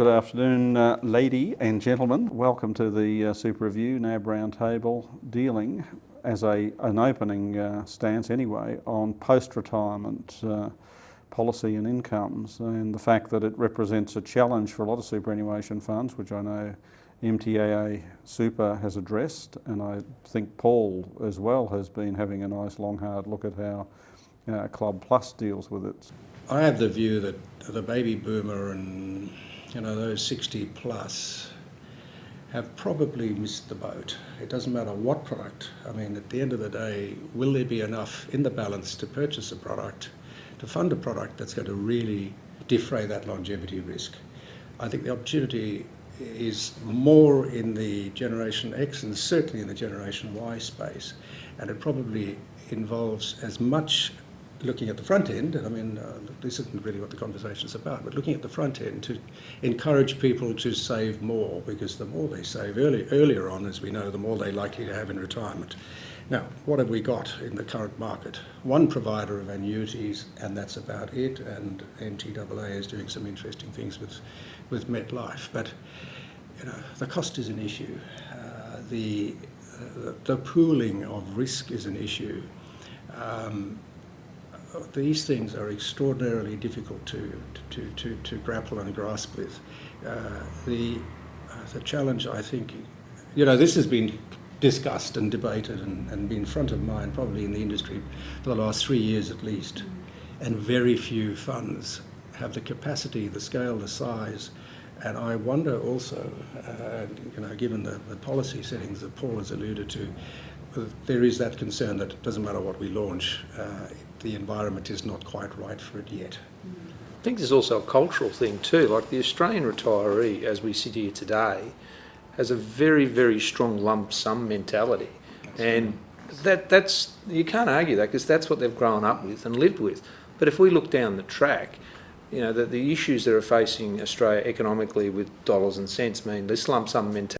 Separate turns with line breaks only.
good afternoon, lady and gentlemen. Welcome to the Super Review NAB Roundtable, dealing as an opening stance anyway on post-retirement policy and incomes, and the fact that it represents a challenge for a lot of superannuation funds, which I know MTAA Super has addressed, and I think Paul as well has been having a nice long hard look at how Club Plus deals with it.
I have the view that the baby boomer and those 60 plus have probably missed the boat. It doesn't matter what product. I mean, at the end of the day, will there be enough in the balance to purchase a product, to fund a product that's going to really defray that longevity risk? I think the opportunity is more in the Generation X and certainly in the Generation Y space, and it probably involves as much looking at the front end. I mean, this isn't really what the conversation is about, but looking at the front end to encourage people to save more, because the more they save earlier on, as we know, the more they're likely to have in retirement. Now, what have we got in the current market? One provider of annuities, and that's about it, and NTAA is doing some interesting things with MetLife, but the cost is an issue. The pooling of risk is an issue. These things are extraordinarily difficult to grapple and grasp with. The challenge, I think, this has been discussed and debated and been front of mind probably in the industry for the last 3 years at least, and very few funds have the capacity, the scale, the size. And I wonder also, given the policy settings that Paul has alluded to, there is that concern that it doesn't matter what we launch, the environment is not quite right for it yet.
I think there's also a cultural thing too. Like the Australian retiree, as we sit here today, has a very, very strong lump sum mentality. And that's you can't argue that, because that's what they've grown up with and lived with. But if we look down the track, the issues that are facing Australia economically with dollars and cents mean this lump sum mentality